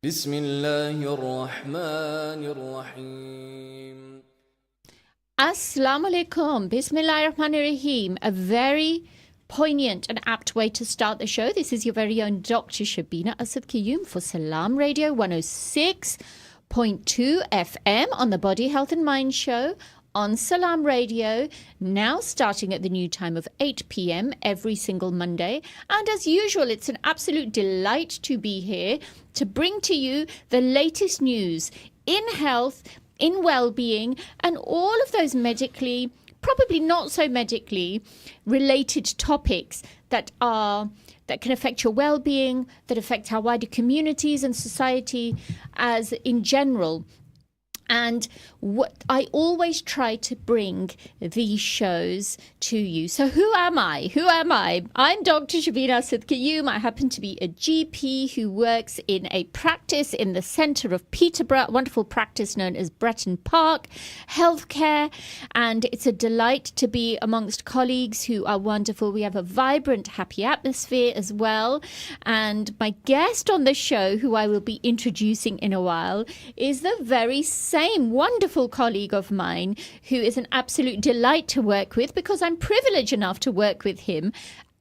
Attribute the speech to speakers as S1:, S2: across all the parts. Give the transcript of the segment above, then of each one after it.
S1: بسم الله الرحمن الرحيم.
S2: Assalamu alaikum. Bismillahir Rahmanir Rahim. A very poignant and apt way to start the show. This is your very own Dr Shabina Asad Qayyum for Salam Radio 106.2 FM on the Body, Health and Mind show on Salam Radio, now starting at the new time of 8 p.m. every single Monday. And as usual, it's an absolute delight to be here to bring to you the latest news in health, in well-being, and all of those medically, probably not so medically related topics that can affect your well-being, that affect our wider communities and society as in general. And what I always try to bring these shows to you. So who am I? I'm Dr. Shabina Asad Qayyum. I happen to be a GP who works in a practice in the centre of Peterborough, a wonderful practice known as Bretton Park Healthcare. And it's a delight to be amongst colleagues who are wonderful. We have a vibrant, happy atmosphere as well. And my guest on the show, who I will be introducing in a while, is the very same wonderful colleague of mine who is an absolute delight to work with, because I'm privileged enough to work with him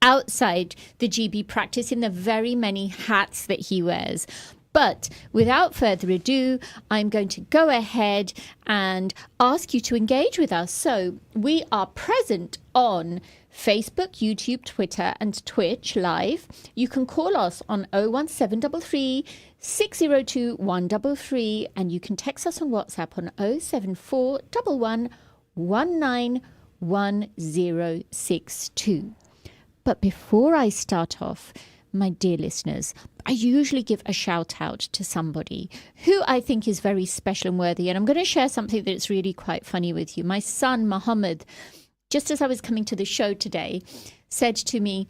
S2: outside the GB practice in the very many hats that he wears. But without further ado, I'm going to go ahead and ask you to engage with us. So we are present on Facebook, YouTube, Twitter, and Twitch live. You can call us on 01733 602 133, and you can text us on WhatsApp on 074 11 191062. But before I start off, my dear listeners, I usually give a shout out to somebody who I think is very special and worthy. And I'm going to share something that's really quite funny with you. My son, Mohammed, just as I was coming to the show today, said to me,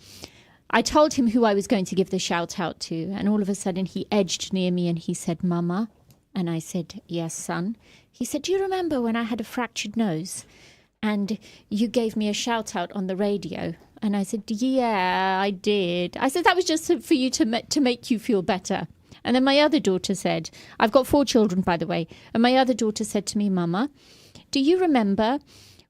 S2: I told him who I was going to give the shout out to. And all of a sudden he edged near me and he said, Mama. And I said, yes, son. He said, do you remember when I had a fractured nose and you gave me a shout out on the radio? And I said, yeah, I did. I said, that was just for you to make you feel better. And then my other daughter said, I've got 4 children, by the way. And my other daughter said to me, Mama, do you remember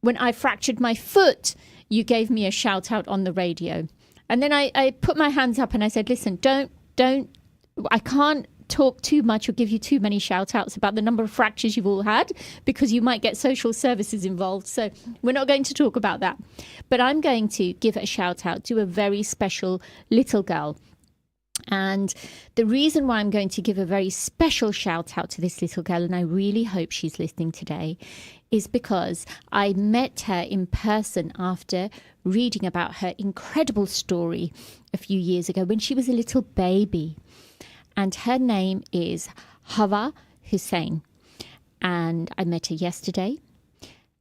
S2: when I fractured my foot, you gave me a shout out on the radio? And then I put my hands up and I said, listen, don't, I can't talk too much or give you too many shout outs about the number of fractures you've all had, because you might get social services involved. So we're not going to talk about that. But I'm going to give a shout out to a very special little girl. And the reason why I'm going to give a very special shout out to this little girl, and I really hope she's listening today, is because I met her in person after reading about her incredible story a few years ago when she was a little baby. And her name is Hawa Hussein. And I met her yesterday,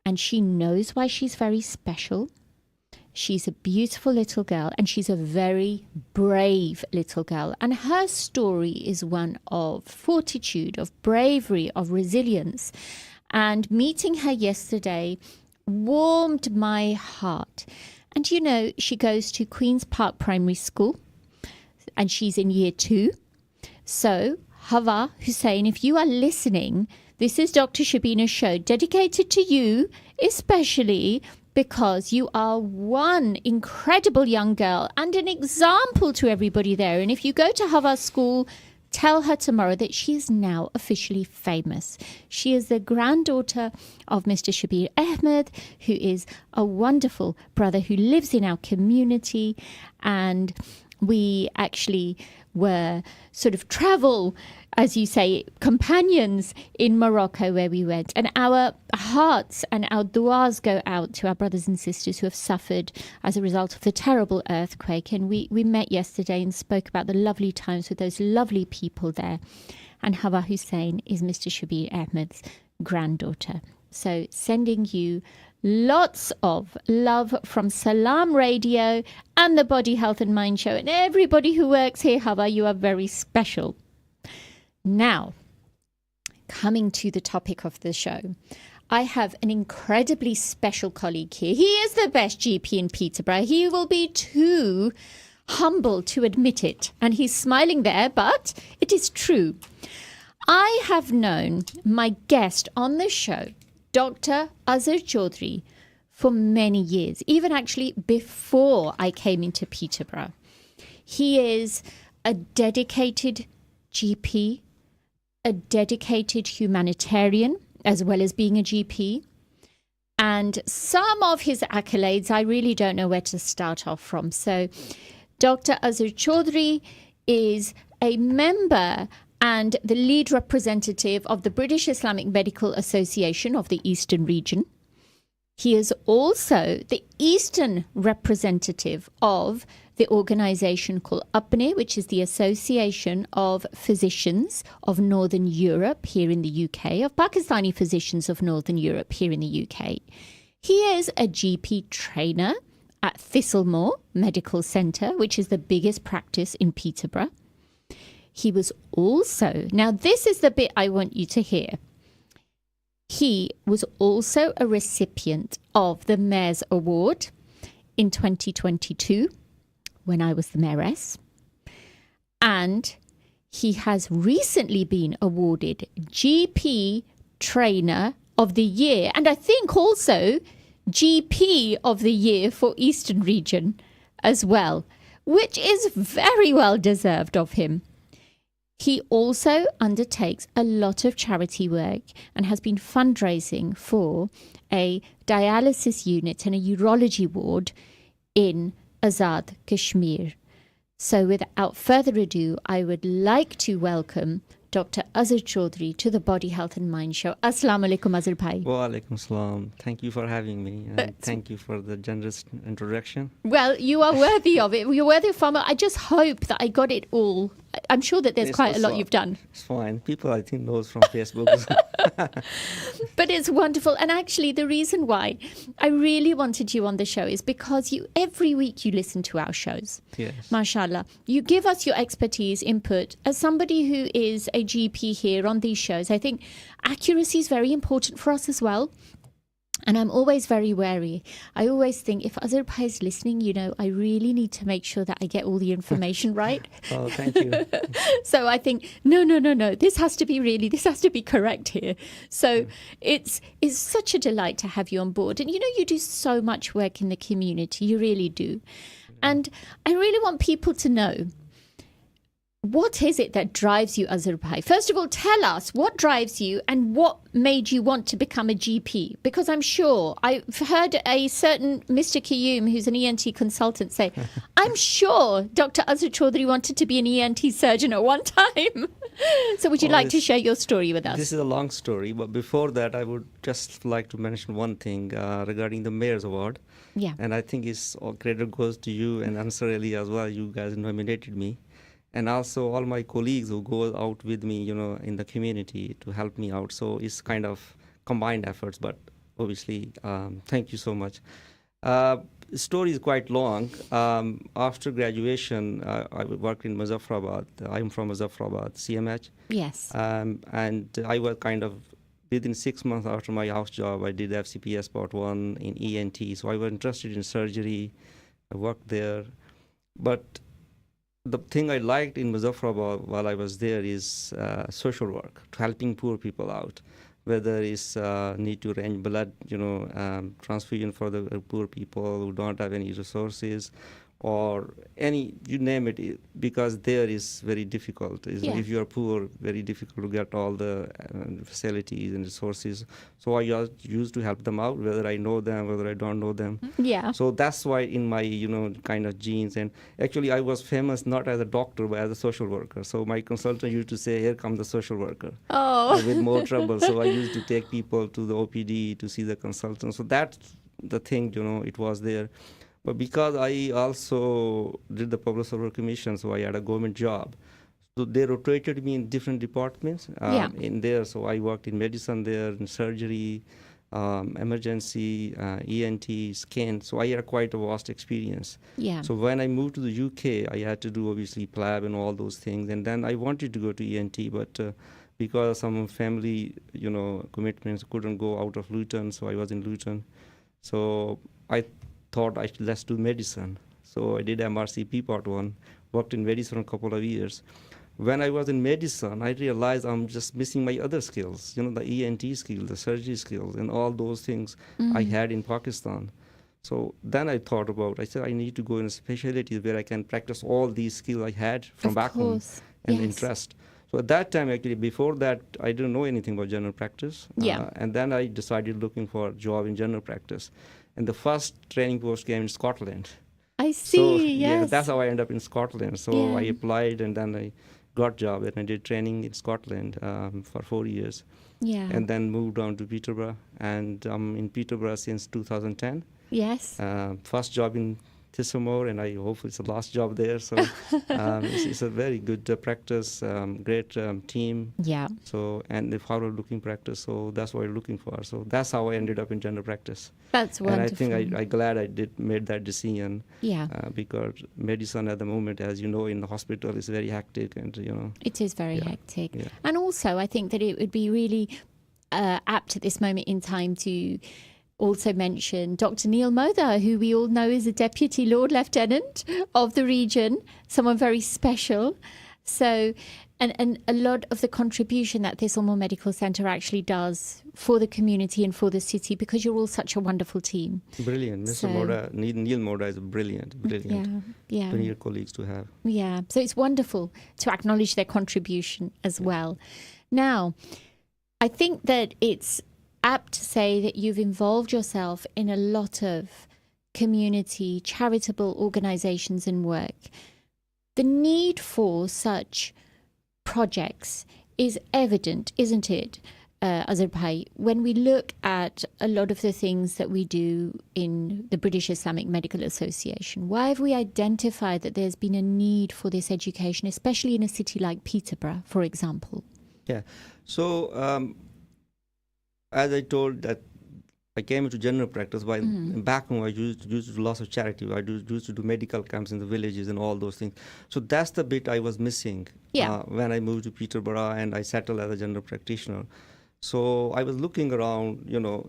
S2: and she knows why she's very special. She's a beautiful little girl, and she's a very brave little girl. And her story is one of fortitude, of bravery, of resilience. And meeting her yesterday warmed my heart. And you know, she goes to Queen's Park Primary School, and she's in year 2. So, Hawa Hussein, if you are listening, this is Dr. Shabina's show dedicated to you, especially because you are one incredible young girl and an example to everybody there. And if you go to Hawa's school, tell her tomorrow that she is now officially famous. She is the granddaughter of Mr. Shabir Ahmed, who is a wonderful brother who lives in our community. And we actually were sort of travel, as you say, companions in Morocco where we went. And our hearts and our du'as go out to our brothers and sisters who have suffered as a result of the terrible earthquake. And we met yesterday and spoke about the lovely times with those lovely people there. And Hawa Hussein is Mr. Shabir Ahmed's granddaughter. So sending you lots of love from Salam Radio and the Body, Health and Mind show. And everybody who works here, Hawa, you are very special. Now, coming to the topic of the show, I have an incredibly special colleague here. He is the best GP in Peterborough. He will be too humble to admit it. And he's smiling there, but it is true. I have known my guest on the show, Dr. Azhar Chaudhry, for many years, even actually before I came into Peterborough. He is a dedicated GP, a dedicated humanitarian, as well as being a GP. And some of his accolades, I really don't know where to start off from. So Dr. Azhar Chaudhry is a member and the lead representative of the British Islamic Medical Association of the Eastern region. He is also the Eastern representative of the organization called APNE, which is the Association of Physicians of Northern Europe here in the UK, of Pakistani Physicians of Northern Europe here in the UK. He is a GP trainer at Thistlemore Medical Centre, which is the biggest practice in Peterborough. He was also, now this is the bit I want you to hear. He was also a recipient of the Mayor's Award in 2022 when I was the Mayoress. And he has recently been awarded GP Trainer of the Year, and I think also GP of the Year for Eastern Region as well, which is very well deserved of him. He also undertakes a lot of charity work and has been fundraising for a dialysis unit and a urology ward in Azad, Kashmir. So without further ado, I would like to welcome Dr. Azhar Chaudhry to the Body, Health and Mind Show. Assalamu alaikum, Azhar Bhai.
S3: Wa alaikum salam. Thank you for having me. And thank you for the generous introduction.
S2: Well, you are worthy of it. You're worthy of farmer. I just hope that I got it all. I'm sure that there's quite a lot you've done.
S3: It's fine. People, I think, knows from Facebook.
S2: But it's wonderful. And actually, the reason why I really wanted you on the show is because every week you listen to our shows.
S3: Yes.
S2: MashaAllah. You give us your expertise, input. As somebody who is a GP here on these shows, I think accuracy is very important for us as well. And I'm always very wary. I always think if Azhar Bhai is listening, I really need to make sure that I get all the information right.
S3: Oh, thank you.
S2: So I think, no. This has to be correct here. So it's such a delight to have you on board. And you do so much work in the community. You really do. And I really want people to know, what is it that drives you, Azhar Bhai? First of all, tell us what drives you and what made you want to become a GP. Because I'm sure, I've heard a certain Mr. Qayyum, who's an ENT consultant, say, I'm sure Dr. Azhar Chaudhry wanted to be an ENT surgeon at one time. So would you like to share your story with us?
S3: This is a long story, but before that, I would just like to mention one thing regarding the Mayor's Award.
S2: Yeah.
S3: And I think it's all credit goes to you and Ansar Ali as well. You guys nominated me. And also all my colleagues who go out with me, in the community to help me out. So it's kind of combined efforts, but obviously, thank you so much. Story is quite long. After graduation, I worked in Muzaffarabad. I'm from Muzaffarabad, CMH.
S2: Yes.
S3: And I was kind of, within 6 months after my house job, I did FCPS Part 1 in ENT. So I was interested in surgery. I worked there. But the thing I liked in Muzaffarabad while I was there is social work, helping poor people out, whether it's need to arrange blood, transfusion for the poor people who don't have any resources, or any, you name it, because there is very difficult. If you are poor, very difficult to get all the facilities and resources. So I used to help them out, whether I know them, whether I don't know them.
S2: Yeah.
S3: So that's why in my, kind of genes. And actually I was famous not as a doctor, but as a social worker. So my consultant used to say, here comes the social worker.
S2: Oh.
S3: With more trouble. So I used to take people to the OPD to see the consultant. So that's the thing, it was there. But because I also did the Public Service Commission, so I had a government job. So they rotated me in different departments in there. So I worked in medicine there, in surgery, emergency, ENT, scan. So I had quite a vast experience.
S2: Yeah.
S3: So when I moved to the UK, I had to do obviously PLAB and all those things. And then I wanted to go to ENT, but because of some family, commitments, couldn't go out of Luton. So I was in Luton. So I thought let's do medicine. So I did MRCP Part 1, worked in medicine a couple of years. When I was in medicine, I realized I'm just missing my other skills, the ENT skills, the surgery skills, and all those things I had in Pakistan. So then I thought about, I said, I need to go in a specialty where I can practice all these skills I had from
S2: Of
S3: back home
S2: course.
S3: and
S2: Yes.
S3: interest. So at that time, actually, before that, I didn't know anything about general practice.
S2: Yeah.
S3: And then I decided looking for a job in general practice. And the first training post came in Scotland.
S2: I
S3: So
S2: see.
S3: yeah,
S2: Yes.
S3: that's how I ended up in Scotland. So I
S2: Yeah.
S3: applied, and then I got job, and I did training in Scotland for 4 years,
S2: Yeah.
S3: and then moved on to Peterborough, and I'm in Peterborough since 2010.
S2: Yes.
S3: First job in Thistlemore, and I hope it's the last job there. So it's a very good practice, great team.
S2: Yeah.
S3: So and the forward-looking practice. So that's what we're looking for. So that's how I ended up in general practice.
S2: That's
S3: And I
S2: wonderful.
S3: think I'm glad I made that decision.
S2: Yeah.
S3: Because medicine at the moment, as you know, in the hospital is very hectic, and
S2: It is very
S3: Yeah.
S2: hectic.
S3: Yeah.
S2: And also, I think that it would be really apt at this moment in time to also mention Dr. Neil Mother, who we all know is a Deputy Lord Lieutenant of the region, someone very special. So, and a lot of the contribution that Thistlemore Medical Centre actually does for the community and for the city, because you're all such a wonderful team.
S3: Brilliant. Mr.
S2: So-
S3: Moda, Neil Moda is brilliant.
S2: Yeah, yeah.
S3: Brilliant colleagues to have.
S2: Yeah, so it's wonderful to acknowledge their contribution as well. Now, I think that it's apt to say that you've involved yourself in a lot of community, charitable organisations and work. The need for such projects is evident, isn't it, Azhar Bhai? When we look at a lot of the things that we do in the British Islamic Medical Association, why have we identified that there's been a need for this education, especially in a city like Peterborough, for example?
S3: Yeah. So as I told that I came into general practice while back home I used to do lots of charity. I used to do medical camps in the villages and all those things. So that's the bit I was missing
S2: Yeah.
S3: when I moved to Peterborough and I settled as a general practitioner. So I was looking around,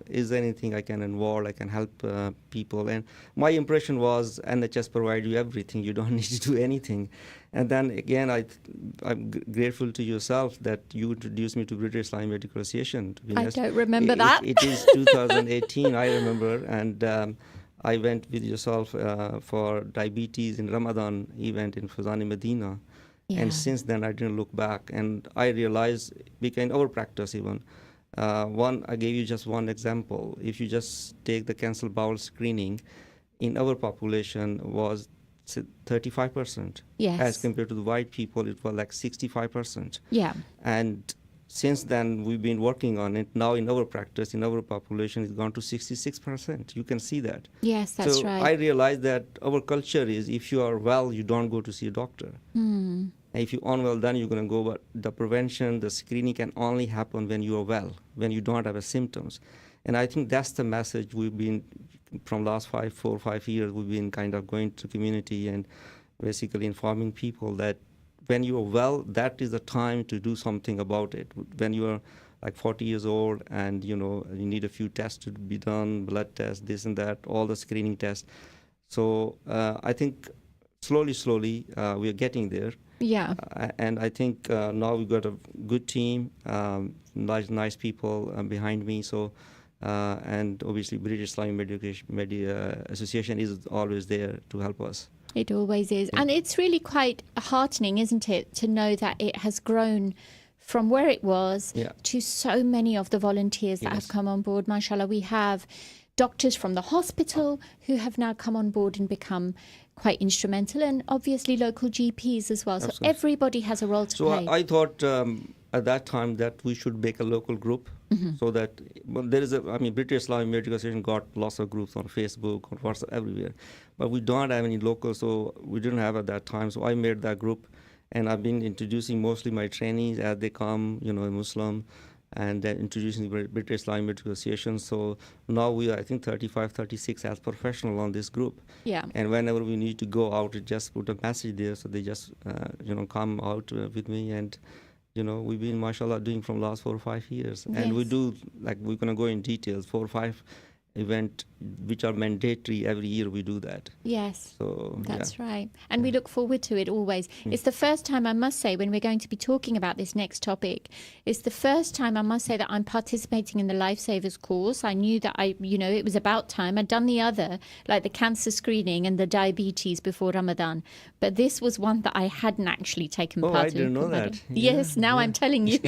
S3: is there anything I can involve, I can help people. And my impression was NHS provide you everything. You don't need to do anything. And then again, I'm grateful to yourself that you introduced me to British Islamic Medical Association. To be
S2: I
S3: honest.
S2: don't remember
S3: It-
S2: that.
S3: It is 2018, I remember. And I went with yourself for diabetes in Ramadan event in Fazani, Medina.
S2: Yeah.
S3: And since then, I didn't look back. And I realized, became our practice even. I gave you just one example. If you just take the cancer bowel screening, in our population was 35%.
S2: Yes.
S3: As compared to the white people, it was like 65%.
S2: Yeah.
S3: And since then, we've been working on it. Now, in our practice, in our population, it's gone to 66%. You can see that.
S2: Yes, that's
S3: so
S2: right.
S3: I realized that our culture is if you are well, you don't go to see a doctor.
S2: Hmm.
S3: And if you're unwell, then you're going to go. But the prevention, the screening can only happen when you are well, when you don't have symptoms. And I think that's the message we've been, from last 4 or 5 years, we've been kind of going to community and basically informing people that when you are well, that is the time to do something about it. When you are like 40 years old and, you need a few tests to be done, blood tests, this and that, all the screening tests. So I think slowly, we are getting there.
S2: Yeah.
S3: And I think now we've got a good team, nice people behind me. So, and obviously British Islamic Association is always there to help us.
S2: It always is. And it's really quite heartening, isn't it, to know that it has grown from where it was
S3: Yeah.
S2: to so many of the volunteers that
S3: Yes.
S2: have come on board. MashaAllah, we have doctors from the hospital who have now come on board and become quite instrumental, and obviously local GPs as well. So
S3: Absolutely.
S2: everybody has a role to
S3: So
S2: play.
S3: I thought at that time that we should make a local group so that there is British Islamic Medical Association got lots of groups on Facebook, on WhatsApp, everywhere, but we don't have any local, so we didn't have at that time. So I made that group, and I've been introducing mostly my trainees as they come, Muslim, and then introducing the British Islamic Medical Association. So now we are, I think, 35, 36 as professional on this group.
S2: Yeah.
S3: And whenever we need to go out, we just put a message there, so they just, come out with me. And, we've been, mashallah, doing from last 4 or 5 years. And we
S2: Yes.
S3: do, like, we're going to go in details, 4 or 5 event which are mandatory every year. We do that.
S2: Yes.
S3: So
S2: That's
S3: yeah.
S2: right. And we look forward to it always. It's the first time, I must say, when we're going to be talking about this next topic, it's the first time I must say that I'm participating in the Lifesavers course. I knew that it was about time. I'd done the other, like the cancer screening and the diabetes before Ramadan. But this was one that I hadn't actually taken
S3: Oh, I
S2: part in.
S3: didn't know
S2: Put my
S3: that.
S2: Yes, now I'm telling you.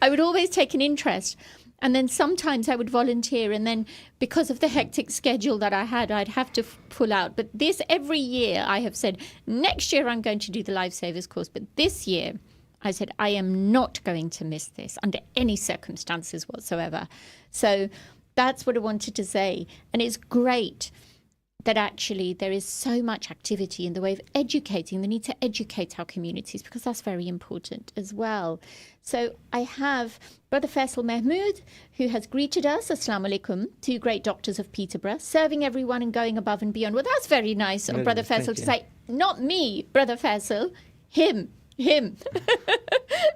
S2: I would always take an interest. And then sometimes I would volunteer, and then because of the hectic schedule that I had, I'd have to pull out. But this, every year, I have said, next year I'm going to do the Lifesavers course. But this year, I said, I am not going to miss this under any circumstances whatsoever. So that's what I wanted to say. And it's great that actually there is so much activity in the way of educating, the need to educate our communities, because that's very important as well. So I have Brother Faisal Mahmood, who has greeted us, Assalamu alaikum, two great doctors of Peterborough, serving everyone and going above and beyond. Well, that's very nice of Brother Faisal to say, not me, Brother Faisal, him.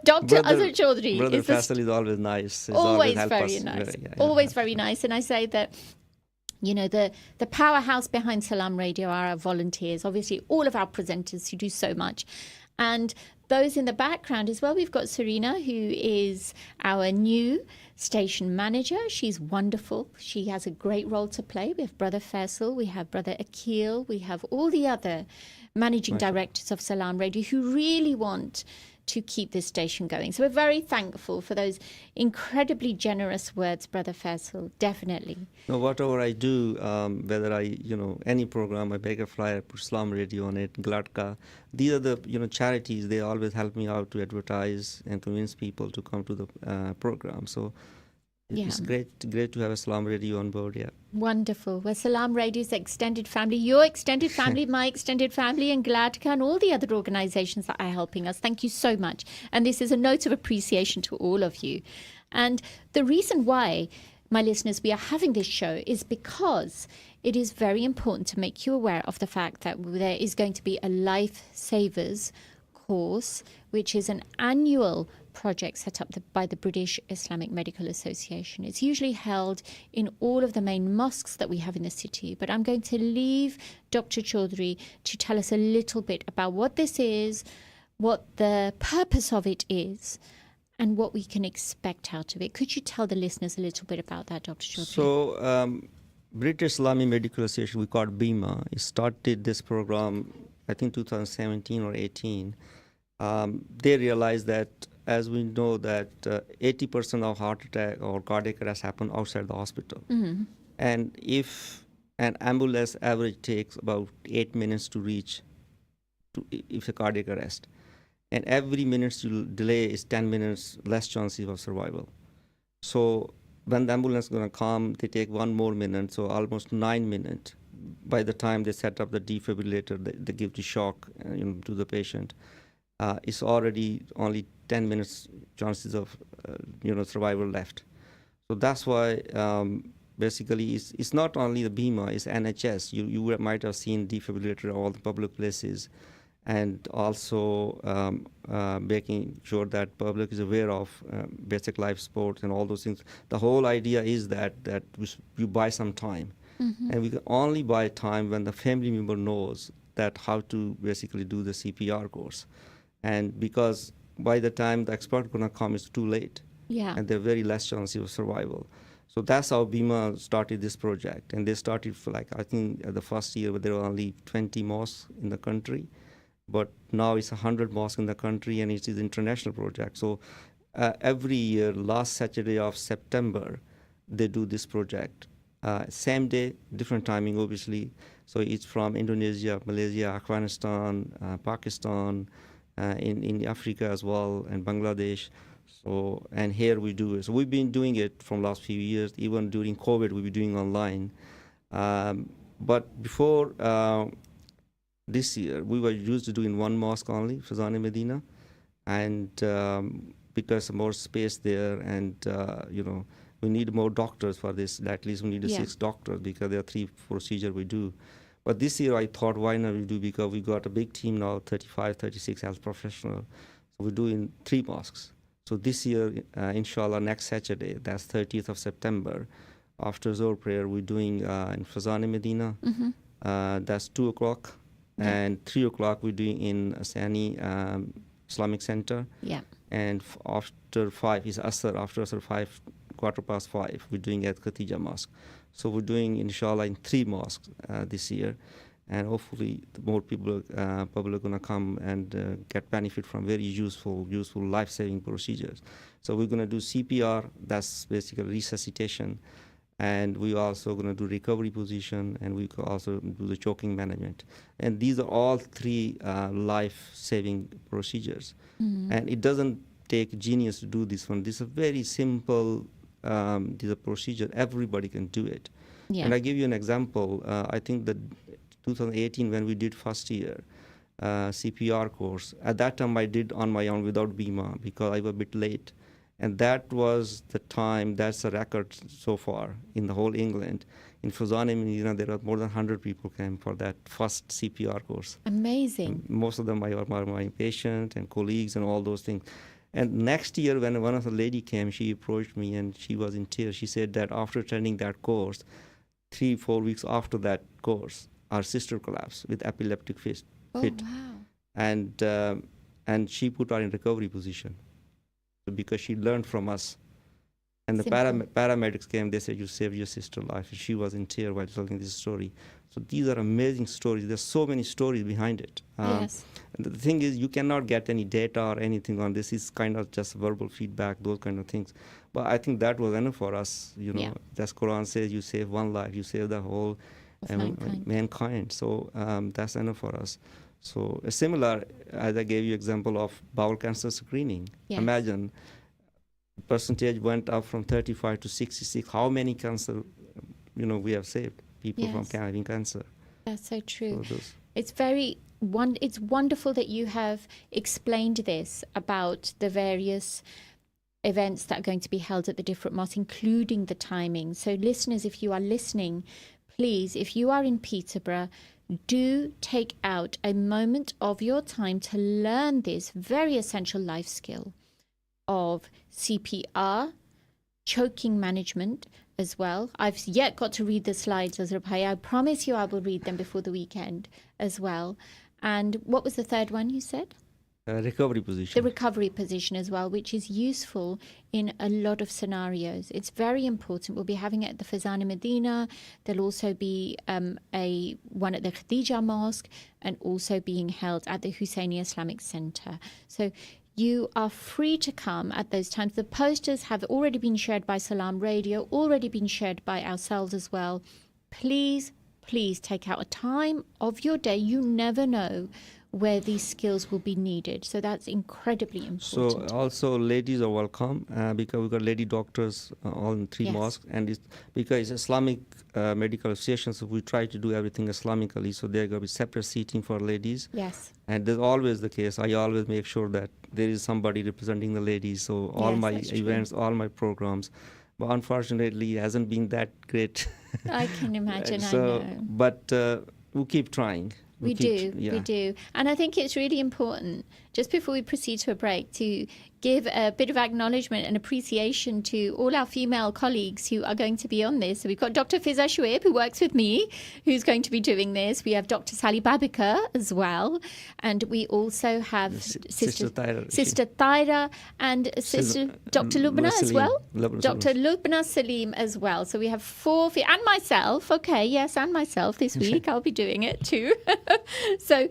S2: Dr. Azhar Chaudhry.
S3: Brother Faisal is always nice. He's
S2: Always
S3: help
S2: very
S3: us.
S2: nice.
S3: Yeah.
S2: Always very nice. And I say that, the powerhouse behind Salam Radio are our volunteers, obviously all of our presenters who do so much. And those in the background as well, we've got Serena, who is our new station manager. She's wonderful. She has a great role to play. We have Brother Faisal, we have Brother Akil, we have all the other managing directors of Salam Radio who really want to keep this station going. So we're very thankful for those incredibly generous words, Brother Faisal, definitely.
S3: No, whatever I do, whether I, any program, I make a flyer, put Islam Radio on it, Gladka. These are the, charities, they always help me out to advertise and convince people to come to the program. So it's great to have Islam Radio on board, yeah.
S2: Wonderful. Well, Salam Radio's extended family, your extended family, my extended family, and Gladka, and all the other organisations that are helping us. Thank you so much. And this is a note of appreciation to all of you. And the reason why, my listeners, we are having this show is because it is very important to make you aware of the fact that there is going to be a Lifesavers course, which is an annual project set up by the British Islamic Medical Association. It's usually held in all of the main mosques that we have in the city, but I'm going to leave Dr. Chaudhry to tell us a little bit about what this is, what the purpose of it is, and what we can expect out of it. Could you tell the listeners a little bit about that, Dr. Chaudhry?
S3: So, British Islamic Medical Association, we call it BIMA, it started this program, I think 2017 or 18. They realized that, as we know, that 80% of heart attack or cardiac arrest happen outside the hospital.
S2: Mm-hmm.
S3: And if an ambulance average takes about 8 minutes to reach if a cardiac arrest, and every minute delay is 10 minutes less chances of survival. So when the ambulance is going to come, they take 1 more minute, so almost 9 minutes. By the time they set up the defibrillator, they give the shock to the patient. It's already only 10 minutes chances of survival left. So that's why basically it's not only the BIMA, it's NHS. You might have seen defibrillator all the public places, and also making sure that public is aware of basic life support and all those things. The whole idea is that you buy some time. Mm-hmm. And we can only buy time when the family member knows that how to basically do the CPR course. And because by the time the expert going to come, it's too late.
S2: Yeah.
S3: And there are very less chances of survival. So that's how BIMA started this project. And they started for I think the first year there were only 20 mosques in the country. But now it's 100 mosques in the country, and it is an international project. So every year, last Saturday of September, they do this project. Same day, different timing, obviously. So it's from Indonesia, Malaysia, Afghanistan, Pakistan, in Africa as well, and Bangladesh. So, and here we do it. So we've been doing it from last few years. Even during COVID, we've been doing online. But before this year, we were used to do in one mosque only, Fazan Medina, and because more space there, and we need more doctors for this. At least we need 6 doctors, because there are 3 procedures we do. But this year I thought, why not we do, because we got a big team now, 35, 36 health professionals. So we do in 3 mosques. So this year, inshallah, next Saturday, that's 30th of September, After Zohr prayer, we're doing in Fazan Medina. That's 2 o'clock.
S2: Yeah.
S3: And 3 o'clock, we're doing in Sani Islamic Center.
S2: Yeah.
S3: And after 5 is Asr, after Asr 5, 5:15, we're doing at Khatija Mosque. So we're doing, inshallah, in 3 mosques this year. And hopefully more people are going to come and get benefit from very useful life-saving procedures. So we're going to do CPR, that's basically resuscitation. And we're also going to do recovery position, and we could also do the choking management. And these are all 3 life-saving procedures. And it doesn't take genius to do this one. This is a very simple this is a procedure. Everybody can do it.
S2: Yeah.
S3: And I give you an example. I think that 2018, when we did first year CPR course, at that time I did on my own without Bima because I was a bit late. And that was the time, that's a record so far in the whole England. In Fuzan, there are more than 100 people came for that first CPR course.
S2: Amazing.
S3: And most of them are my patients and colleagues and all those things. And next year, when one of the lady came, she approached me and she was in tears. She said that after attending that course, 3-4 weeks after that course, our sister collapsed with epileptic fit.
S2: Oh, wow.
S3: And she put her in recovery position because she learned from us. And the paramedics came, they said, you saved your sister's life. And she was in tears while telling this story. So these are amazing stories. There's so many stories behind it.
S2: Yes.
S3: And the thing is, you cannot get any data or anything on this. It's kind of just verbal feedback, those kind of things. But I think that was enough for us.
S2: Yeah.
S3: That's Quran says you save one life, you save the whole mankind. So that's enough for us. So similar, as I gave you example of bowel cancer screening.
S2: Yes.
S3: Imagine percentage went up from 35 to 66. How many cancer, we have saved people from having cancer.
S2: That's so true.
S3: So
S2: It's wonderful that you have explained this about the various events that are going to be held at the different mosques, including the timing. So listeners, if you are listening, please, if you are in Peterborough, do take out a moment of your time to learn this very essential life skill of CPR, choking management as well. I've yet got to read the slides, Azra Bhai. I promise you I will read them before the weekend as well. And what was the third one you said?
S3: Recovery position.
S2: The recovery position as well, which is useful in a lot of scenarios. It's very important. We'll be having it at the Fazana Medina. There'll also be one at the Khadija Mosque and also being held at the Husseini Islamic Center. So you are free to come at those times. The posters have already been shared by Salam Radio, already been shared by ourselves as well. Please take out a time of your day. You never know where these skills will be needed. So that's incredibly important.
S3: So also ladies are welcome because we've got lady doctors all in 3 mosques. And it's because it's Islamic medical association, so we try to do everything Islamically. So there going to be separate seating for ladies.
S2: Yes.
S3: And that's always the case. I always make sure that there is somebody representing the ladies. So all my events, all my programs. But unfortunately, it hasn't been that great.
S2: I can imagine, I know.
S3: But we'll keep trying.
S2: We do. And I think it's really important, just before we proceed to a break, to give a bit of acknowledgement and appreciation to all our female colleagues who are going to be on this. So we've got Dr. Fiza Shuaib, who works with me, who's going to be doing this. We have Dr. Sally Babika as well. And we also have Sister Taira and Sister Dr. Lubna as well. Dr. Lubna Salim as well. So we have 4, and myself. Okay, yes, and myself this week. I'll be doing it too. So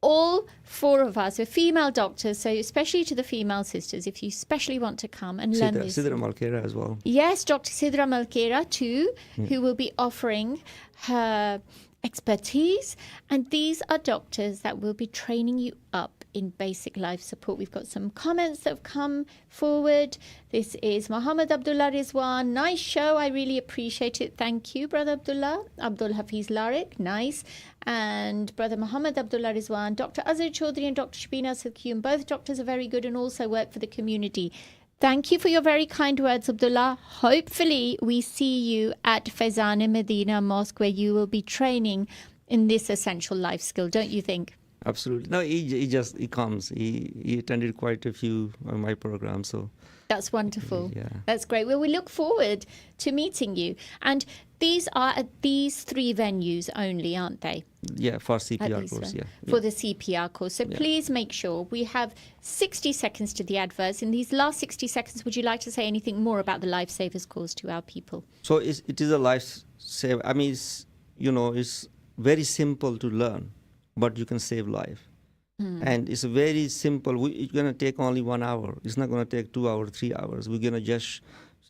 S2: all 4 of us are female doctors, so especially to the female sisters, if you especially want to come and learn this.
S3: Sidra Malkera as well.
S2: Yes, Dr. Sidra Malkera too, who will be offering her expertise. And these are doctors that will be training you up in basic life support. We've got some comments that have come forward. This is Muhammad Abdullah Rizwan. Nice show. I really appreciate it. Thank you, Brother Abdullah. Abdul Hafiz Larik. Nice. And Brother Muhammad Abdullah Rizwan. Dr. Azhar Chaudhry and Dr. Shabina Asad Qayyum. Both doctors are very good and also work for the community. Thank you for your very kind words, Abdullah. Hopefully we see you at Fazana Medina Mosque, where you will be training in this essential life skill, don't you think?
S3: Absolutely. No, he comes. He attended quite a few of my programs. So
S2: That's wonderful.
S3: yeah.
S2: That's great. Well, we look forward to meeting you. And these are at these 3 venues only, aren't they?
S3: Yeah, for
S2: At
S3: CPR
S2: these
S3: course. Yeah.
S2: For the CPR course. So please make sure we have 60 seconds to the adverts. In these last 60 seconds, would you like to say anything more about the Lifesavers course to our people?
S3: So it is a lifesaver. I mean, it's very simple to learn, but you can save life. And it's very simple. It's going to take only 1 hour. It's not going to take 2 hours, 3 hours. We're going to just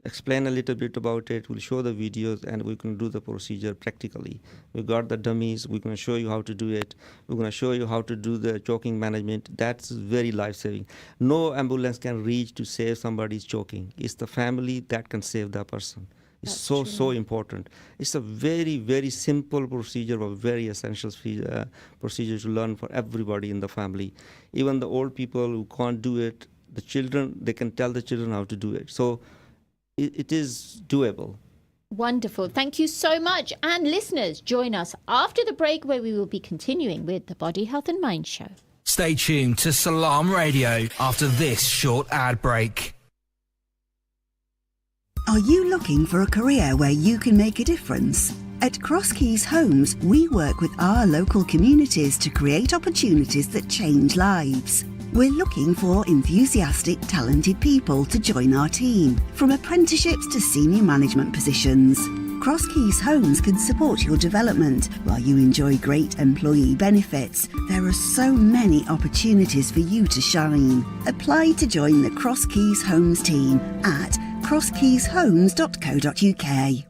S3: explain a little bit about it. We'll show the videos and we can do the procedure practically. We got the dummies. We're going to show you how to do it. We're going to show you how to do the choking management. That's very life-saving. No ambulance can reach to save somebody's choking. It's the family that can save that person. It's so important. It's a very, very simple procedure, but very essential procedure to learn for everybody in the family. Even the old people who can't do it, the children, they can tell the children how to do it. So it is doable.
S2: Wonderful. Thank you so much. And listeners, join us after the break where we will be continuing with the Body, Health and Mind Show.
S4: Stay tuned to Salam Radio after this short ad break.
S5: Are you looking for a career where you can make a difference? At Cross Keys Homes, we work with our local communities to create opportunities that change lives. We're looking for enthusiastic, talented people to join our team, from apprenticeships to senior management positions. Cross Keys Homes can support your development while you enjoy great employee benefits. There are so many opportunities for you to shine. Apply to join the Cross Keys Homes team at crosskeyshomes.co.uk.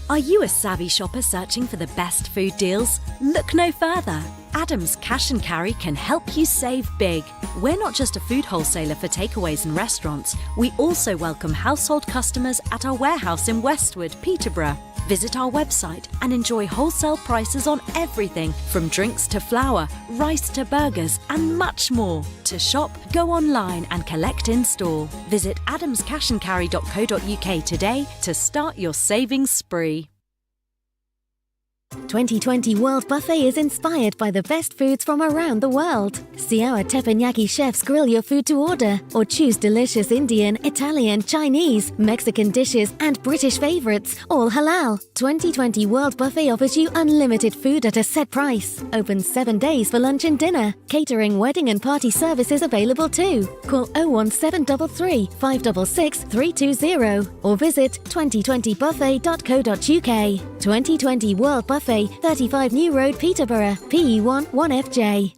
S6: Are you a savvy shopper searching for the best food deals? Look no further. Adams Cash and Carry can help you save big. We're not just a food wholesaler for takeaways and restaurants. We also welcome household customers at our warehouse in Westwood, Peterborough. Visit our website and enjoy wholesale prices on everything from drinks to flour, rice to burgers, and much more. To shop, go online and collect in store. Visit adamscashandcarry.co.uk today to start your savings spree.
S7: 2020 World Buffet is inspired by the best foods from around the world. See our teppanyaki chefs grill your food to order, or choose delicious Indian, Italian, Chinese, Mexican dishes and British favourites, all halal. 2020 World Buffet offers you unlimited food at a set price. Open 7 days for lunch and dinner. Catering, wedding and party services available too. Call 01733 566 320 or visit 2020buffet.co.uk. 2020 World Buffet, 35 New Road, Peterborough, PE1 1FJ.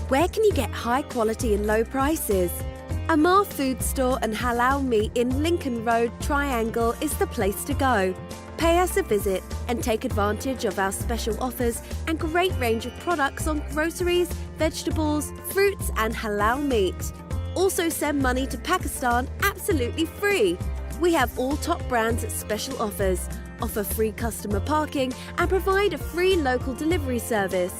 S8: Where can you get high quality and low prices? Amar Food Store and Halal Meat in Lincoln Road, Triangle is the place to go. Pay us a visit and take advantage of our special offers and great range of products on groceries, vegetables, fruits and halal meat. Also send money to Pakistan absolutely free. We have all top brands at special offers, offer free customer parking and provide a free local delivery service.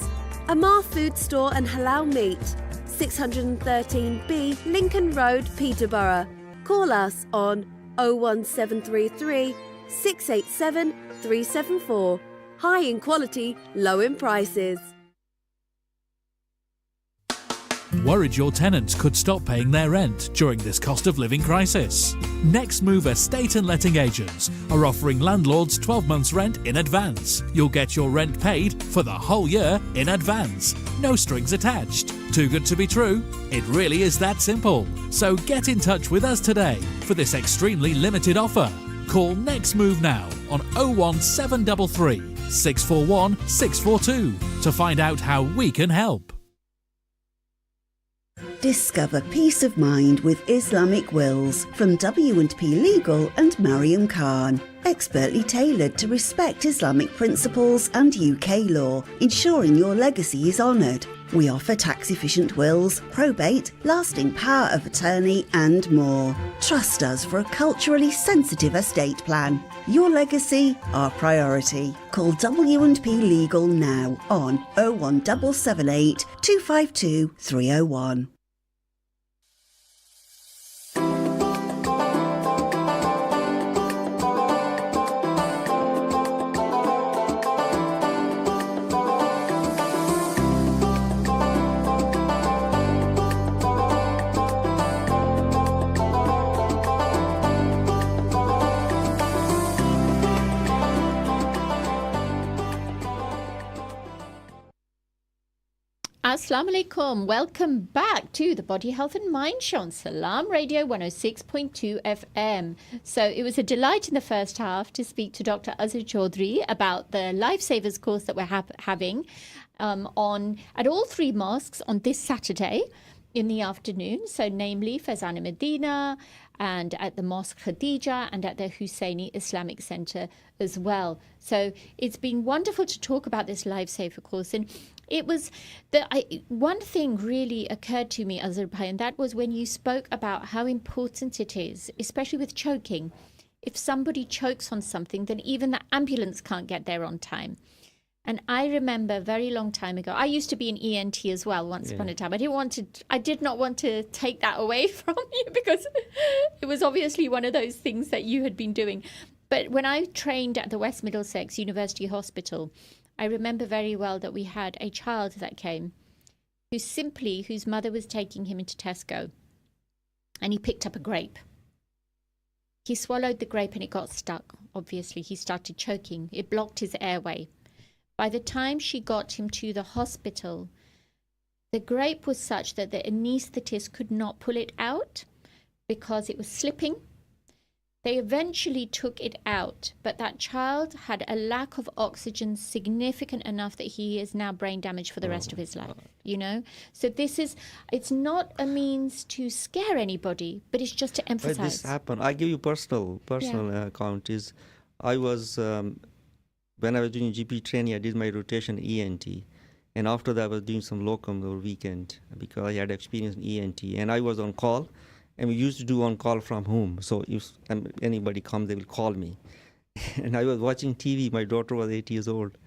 S8: Amar Food Store and Halal Meat, 613B Lincoln Road, Peterborough. Call us on 01733 687 374. High in quality, low in prices.
S9: Worried your tenants could stop paying their rent during this cost of living crisis? Next Move Estate and Letting Agents are offering landlords 12 months rent in advance. You'll get your rent paid for the whole year in advance. No strings attached. Too good to be true? It really is that simple. So get in touch with us today for this extremely limited offer. Call Next Move now on 01733 641 642 to find out how we can help.
S5: Discover peace of mind with Islamic wills from W&P Legal and Mariam Khan. Expertly tailored to respect Islamic principles and UK law, ensuring your legacy is honoured. We offer tax-efficient wills, probate, lasting power of attorney and more. Trust us for a culturally sensitive estate plan. Your legacy, our priority. Call W&P Legal now on 01778 252 301.
S2: Assalamu alaikum. Welcome back to the Body Health and Mind Show on Salam Radio 106.2 FM. So it was a delight in the first half to speak to Dr. Azhar Chaudhry about the Lifesavers course that we're having at all three mosques on this Saturday in the afternoon. So namely Faizana Medina, and at the Mosque Khadija, and at the Husseini Islamic Center as well. So it's been wonderful to talk about this Lifesaver course. And it was one thing really occurred to me, Azhar Bhai, and that was when you spoke about how important it is, especially with choking. If somebody chokes on something, then even the ambulance can't get there on time. And I remember a very long time ago, I used to be an ENT as well once upon a time. I did not want to take that away from you because it was obviously one of those things that you had been doing. But when I trained at the West Middlesex University Hospital, I remember very well that we had a child that came whose mother was taking him into Tesco, and he picked up a grape. He swallowed the grape and it got stuck. Obviously, he started choking. It blocked his airway. By the time she got him to the hospital, the grape was such that the anaesthetist could not pull it out because it was slipping. They eventually took it out, but that child had a lack of oxygen significant enough that he is now brain damaged for the rest of his life, you know? So it's not a means to scare anybody, but it's just to emphasize.
S3: But this happened. I give you personal account is I was... when I was doing GP training, I did my rotation ENT. And after that, I was doing some locum over weekend because I had experience in ENT. And I was on call, and we used to do on call from home. So if anybody comes, they will call me. And I was watching TV. My daughter was 8 years old.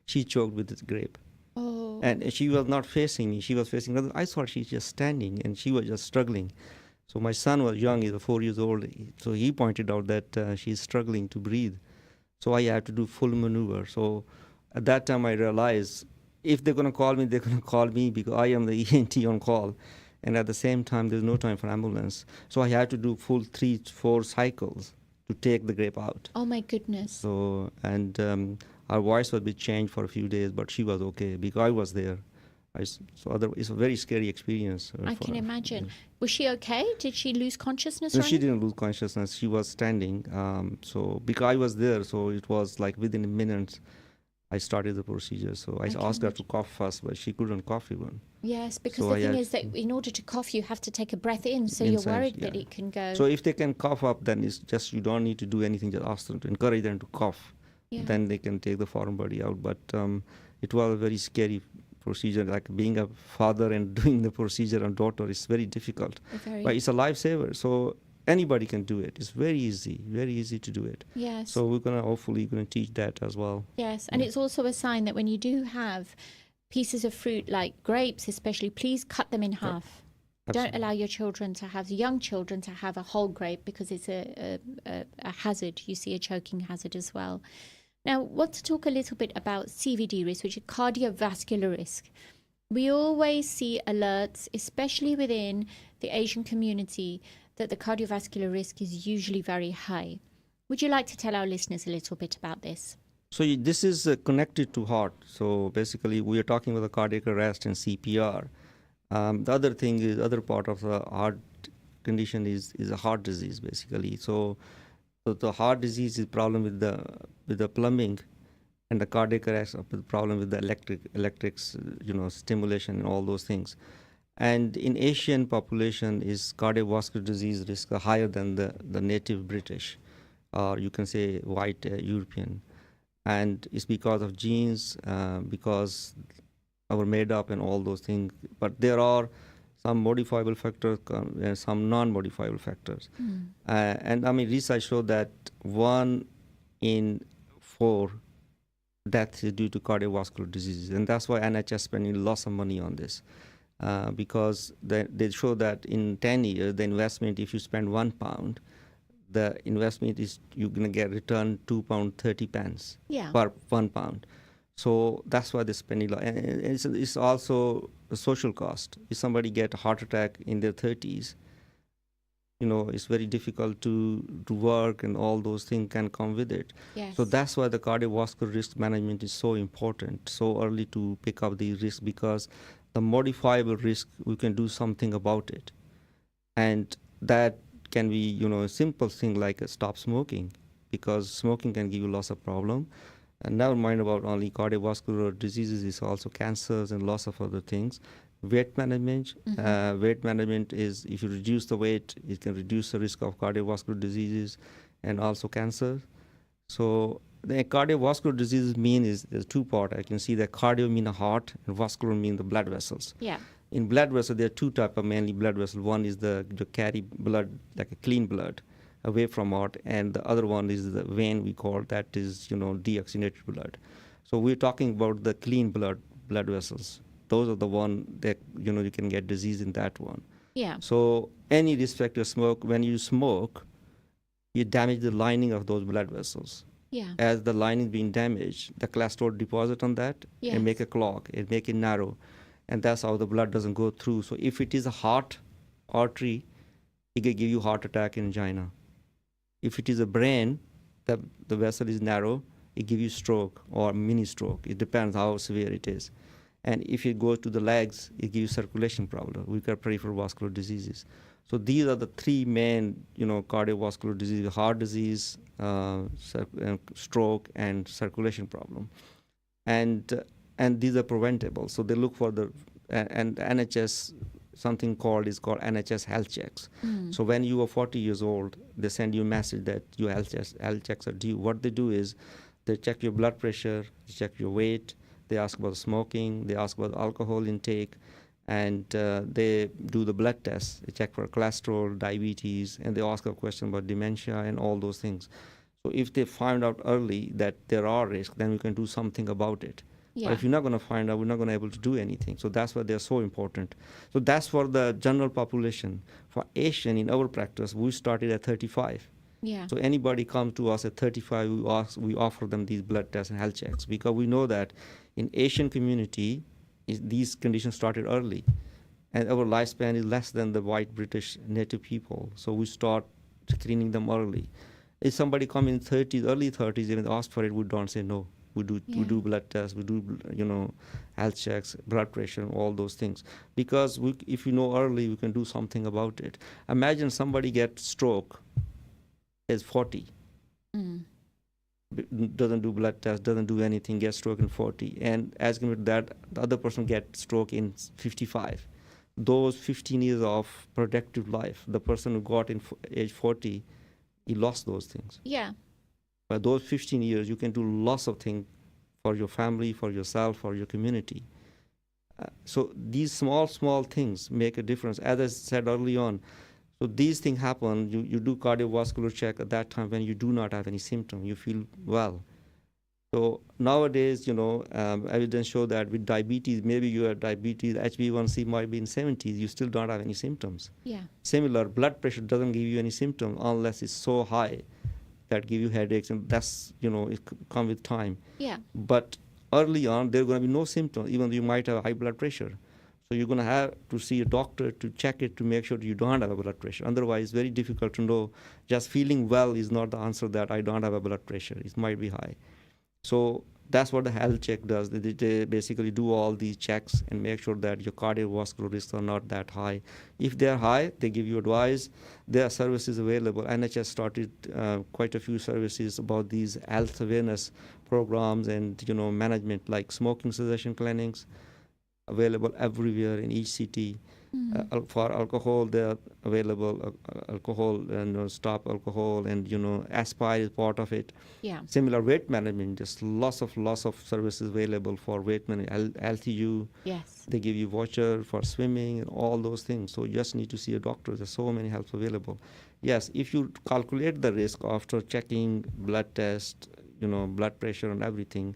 S3: She choked with this grape.
S2: Oh.
S3: And she was not facing me. She was facing others. I thought she's just standing, and she was just struggling. So my son was young. He's 4 years old. So he pointed out that she's struggling to breathe. So I had to do full maneuver. So at that time, I realized if they're going to call me, they're going to call me because I am the ENT on call. And at the same time, there's no time for ambulance. So I had to do full 3-4 cycles to take the grape out.
S2: Oh, my goodness.
S3: So, and our voice was a bit changed for a few days, but she was okay because I was there. It's a very scary experience.
S2: I can imagine. Was she okay? Did she lose consciousness?
S3: No, she didn't lose consciousness. She was standing. So because I was there, so it was like within a minute, I started the procedure. So I asked her to cough first, but she couldn't cough even.
S2: Yes, because the thing is that in order to cough, you have to take a breath in. So you're worried that it can go.
S3: So if they can cough up, then it's just you don't need to do anything. Just ask them to encourage them to cough. Yeah. Then they can take the foreign body out. But it was a very scary procedure, like being a father and doing the procedure on daughter is very difficult. But it's a lifesaver, so anybody can do it. It's very easy to do it.
S2: Yes.
S3: So we're hopefully teach that as well.
S2: Yes, and it's also a sign that when you do have pieces of fruit like grapes especially, please cut them in half. Don't allow your young children to have a whole grape because it's a hazard. You see a choking hazard as well. Now, I want to talk a little bit about CVD risk, which is cardiovascular risk. We always see alerts, especially within the Asian community, that the cardiovascular risk is usually very high. Would you like to tell our listeners a little bit about this?
S3: So this is connected to heart. So basically, we are talking about the cardiac arrest and CPR. The other part of the heart condition is a heart disease, basically. So the heart disease is problem with the plumbing, and the cardiac arrest is the problem with the electrics, stimulation and all those things. And in Asian population, is cardiovascular disease risk higher than the native British, or you can say white European. And it's because of genes, because our made up and all those things. But there are some modifiable factors and some non-modifiable factors. And research showed that 1 in 4 deaths is due to cardiovascular diseases. And that's why NHS spending lots of money on this. Because they show that in 10 years, the investment, if you spend £1, the investment is you're going to get return £2.30 per £1. So that's why they spend a lot. And it's also a social cost. If somebody get a heart attack in their 30s, it's very difficult to work, and all those things can come with it.
S2: Yes.
S3: So that's why the cardiovascular risk management is so important, so early to pick up the risk, because the modifiable risk, we can do something about it. And that can be, a simple thing like stop smoking, because smoking can give you lots of problem. And never mind about only cardiovascular diseases, it's also cancers and lots of other things. Weight management. Weight management is, if you reduce the weight, it can reduce the risk of cardiovascular diseases and also cancer. So the cardiovascular diseases mean is there's two parts. I can see that cardio mean the heart and vascular mean the blood vessels.
S2: Yeah.
S3: In blood vessels, there are two types of mainly blood vessels. One is the carry blood, like a clean blood, away from heart, and the other one is the vein, we call that is, deoxygenated blood. So we're talking about the clean blood vessels. Those are the one that, you can get disease in that one.
S2: Yeah.
S3: So any risk factor smoke, when you smoke, you damage the lining of those blood vessels.
S2: Yeah.
S3: As the lining being damaged, the cholesterol deposit on that and make a clog, it make it narrow. And that's how the blood doesn't go through. So if it is a heart artery, it can give you heart attack and angina. If it is a brain, the vessel is narrow, it gives you stroke or mini stroke. It depends how severe it is. And if it goes to the legs, it gives you circulation problem. We got peripheral vascular diseases. So these are the three main, cardiovascular diseases: heart disease, stroke, and circulation problem. And these are preventable. So they look for and NHS, something called NHS health checks. So when you are 40 years old, they send you a message that your health checks are due. What they do is they check your blood pressure, they check your weight, they ask about smoking, they ask about alcohol intake, and they do the blood tests. They check for cholesterol, diabetes, and they ask a question about dementia and all those things. So if they find out early that there are risks, then we can do something about it.
S2: Yeah.
S3: But if you're not going to find out, we're not going to be able to do anything. So that's why they're so important. So that's for the general population. For Asian, in our practice, we started at 35.
S2: Yeah.
S3: So anybody comes to us at 35, we offer them these blood tests and health checks, because we know that in Asian community, these conditions started early, and our lifespan is less than the white British native people. So we start screening them early. If somebody comes in 30s, early 30s, and ask for it, we don't say no. We do blood tests, we do health checks, blood pressure, all those things. Because if you know early, we can do something about it. Imagine somebody gets stroke is 40, doesn't do blood test, doesn't do anything, gets stroke in 40, and as compared to that, the other person gets stroke in 55. Those 15 years of productive life, the person who got in age 40, he lost those things.
S2: Yeah.
S3: But those 15 years, you can do lots of things for your family, for yourself, for your community. So these small things make a difference. As I said early on, so these things happen, you do cardiovascular check at that time when you do not have any symptom, you feel well. So nowadays, evidence show that with diabetes, maybe you have diabetes, HbA1c might be in 70s, you still don't have any symptoms.
S2: Yeah.
S3: Similar, blood pressure doesn't give you any symptoms unless it's so high that give you headaches, and that's, it come with time.
S2: Yeah.
S3: But early on, there are going to be no symptoms, even though you might have high blood pressure. So you're going to have to see a doctor to check it to make sure you don't have a blood pressure. Otherwise, it's very difficult to know. Just feeling well is not the answer that I don't have a blood pressure. It might be high. So that's what the health check does. They basically do all these checks and make sure that your cardiovascular risks are not that high. If they're high, they give you advice. There are services available. NHS started quite a few services about these health awareness programs and management, like smoking cessation clinics, available everywhere in each city. For alcohol, they're available. Alcohol and stop alcohol, and Aspire is part of it.
S2: Yeah.
S3: Similar weight management, there's lots of services available for weight management. LTU.
S2: Yes.
S3: They give you voucher for swimming and all those things. So you just need to see a doctor. There's so many helps available. Yes, if you calculate the risk after checking blood test, blood pressure and everything,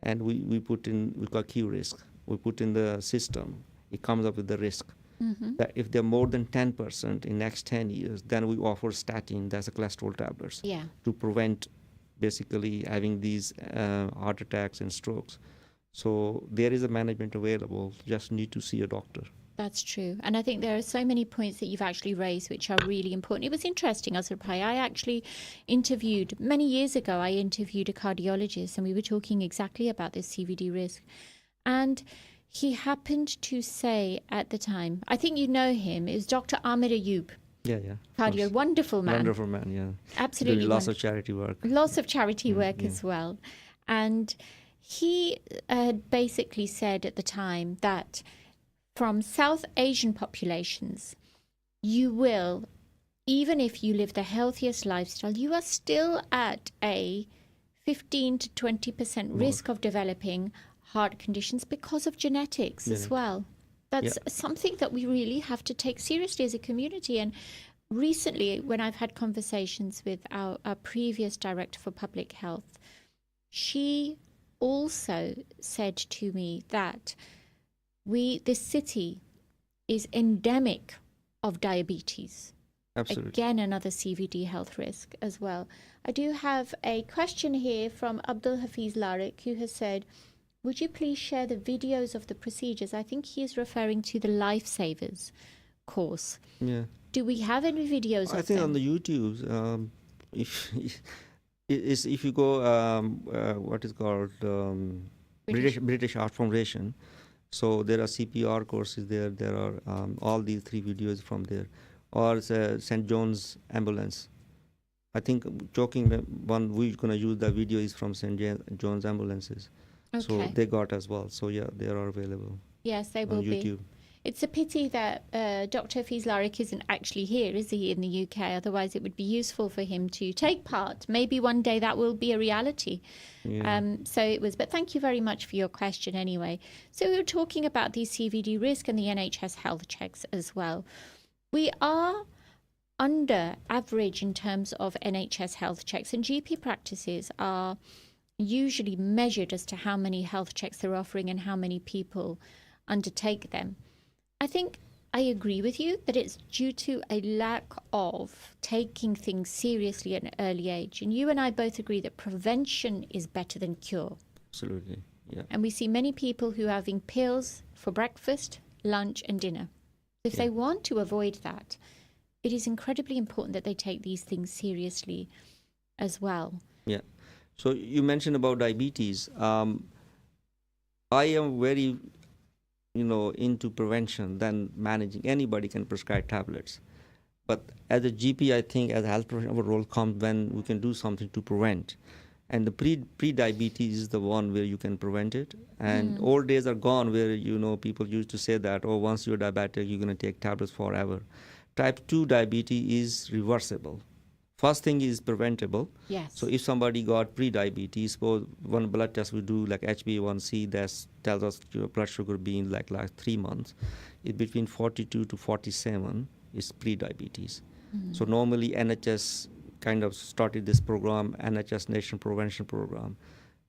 S3: and we got Q risk. We put in the system. It comes up with the risk. That if they're more than 10% in next 10 years, then we offer statin, that's a cholesterol tablets, to prevent basically having these heart attacks and strokes. So there is a management available, just need to see a doctor.
S2: That's true. And I think there are so many points that you've actually raised which are really important. It was interesting, Asad Bhai. I actually interviewed, many years ago, I interviewed a cardiologist and we were talking exactly about this CVD risk. And he happened to say at the time, I think you know him, is Dr. Ahmed Ayub.
S3: Yeah, yeah.
S2: Cardio, wonderful man.
S3: Wonderful man, yeah.
S2: Absolutely.
S3: Doing lots of charity work.
S2: Lots of charity work as well. And he basically said at the time that from South Asian populations, you will, even if you live the healthiest lifestyle, you are still at a 15 to 20% risk of developing heart conditions because of genetics as well. That's something that we really have to take seriously as a community. And recently, when I've had conversations with our previous director for public health, she also said to me that this city is endemic of diabetes.
S3: Absolutely.
S2: Again, another CVD health risk as well. I do have a question here from Abdul Hafiz Larik, who has said, would you please share the videos of the procedures? I think he is referring to the Lifesavers course.
S3: Yeah.
S2: Do we have any videos of them?
S3: I think on the YouTube, if you go, what is called British Art Foundation, so there are CPR courses there. There are all these 3 videos from there. Or St. John's Ambulance. I think joking one we're going to use the video is from St. John's Ambulances.
S2: Okay.
S3: So they got as well. So yeah, they are available.
S2: Yes, they will
S3: YouTube.
S2: be. It's a pity that Dr. Hafiz Larik isn't actually here, is he, in the UK? Otherwise, it would be useful for him to take part. Maybe one day that will be a reality.
S3: Yeah.
S2: But thank you very much for your question anyway. So we were talking about the CVD risk and the NHS health checks as well. We are under average in terms of NHS health checks, and GP practices are usually measured as to how many health checks they're offering and how many people undertake them. I think I agree with you that it's due to a lack of taking things seriously at an early age. And you and I both agree that prevention is better than cure.
S3: Absolutely, yeah.
S2: And we see many people who are having pills for breakfast, lunch and dinner. If they want to avoid that, it is incredibly important that they take these things seriously as well.
S3: Yeah. So you mentioned about diabetes. I am very, into prevention than managing. Anybody can prescribe tablets. But as a GP, I think as a health professional, our role comes when we can do something to prevent. And the pre-diabetes is the one where you can prevent it. And old days are gone where, people used to say that, once you're diabetic, you're going to take tablets forever. Type 2 diabetes is reversible. First thing is preventable.
S2: Yes.
S3: So if somebody got pre-diabetes, suppose one blood test we do like HbA1c that tells us your blood sugar being like 3 months, it's between 42 to 47 is pre-diabetes. So normally NHS kind of started this program, NHS Nation Prevention Program.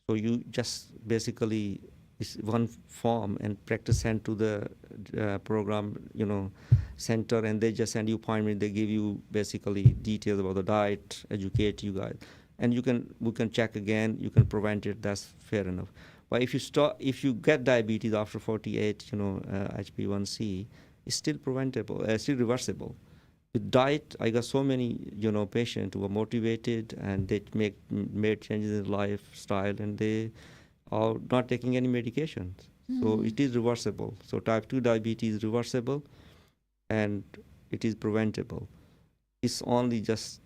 S3: So you just basically, it's one form and practice sent to the program, center, and they just send you appointment. They give you basically details about the diet, educate you guys, and we can check again. You can prevent it. That's fair enough. But if you get diabetes after 48, HbA1c, it's still preventable, still reversible. With diet, I got so many, patients who are motivated and they made changes in lifestyle and they are not taking any medications. So it is reversible. So type 2 diabetes is reversible and it is preventable. It's only just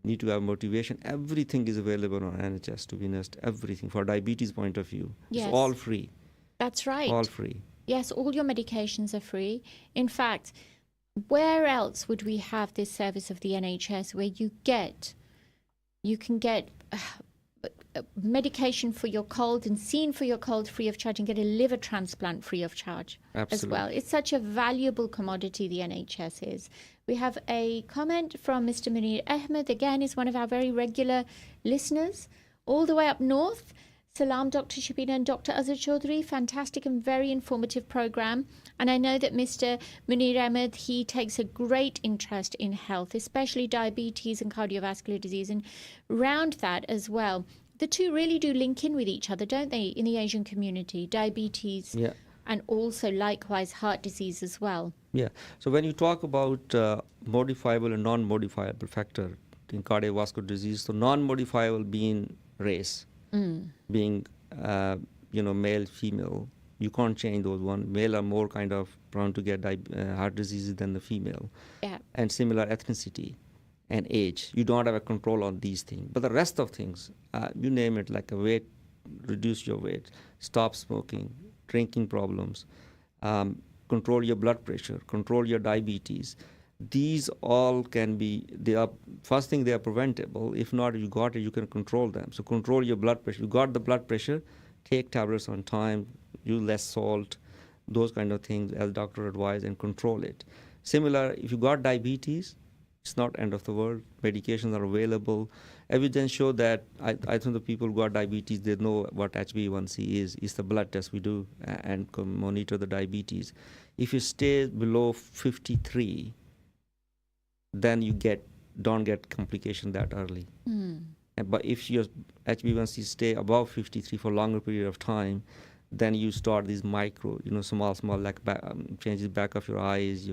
S3: need to have motivation. Everything is available on NHS, to be honest, everything for diabetes point of view.
S2: Yes.
S3: It's all free.
S2: That's right.
S3: All free.
S2: Yes, all your medications are free. In fact, where else would we have this service of the NHS where you can get medication for your cold and seen for your cold free of charge and get a liver transplant free of charge as well? It's such a valuable commodity, the NHS is. We have a comment from Mr. Munir Ahmed, again, is one of our very regular listeners, all the way up north. Salam, Dr. Shabina and Dr. Azhar Chaudhry. Fantastic and very informative program. And I know that Mr. Munir Ahmed, he takes a great interest in health, especially diabetes and cardiovascular disease. And round that as well, the two really do link in with each other, don't they, in the Asian community? Diabetes and also likewise heart disease as well.
S3: Yeah. So when you talk about modifiable and non-modifiable factor in cardiovascular disease, so non-modifiable being race, being male, female, You can't change those one. Male are more kind of prone to get heart diseases than the female.
S2: Yeah.
S3: And similar ethnicity and age. You don't have a control on these things. But the rest of things, you name it, like a weight, reduce your weight, stop smoking, drinking problems, control your blood pressure, control your diabetes. These all can be, first thing, they are preventable. If not, you got it, you can control them. So control your blood pressure. You got the blood pressure, take tablets on time, use less salt, those kind of things as doctor advised, and control it. Similar, if you got diabetes, it's not end of the world. Medications are available. Evidence show that I think the people who got diabetes, they know what HbA1c is. It's the blood test we do and monitor the diabetes. If you stay below 53, then you don't get complication that early. But if your HbA1c stay above 53 for longer period of time, then you start these micro, small, like changes back of your eyes,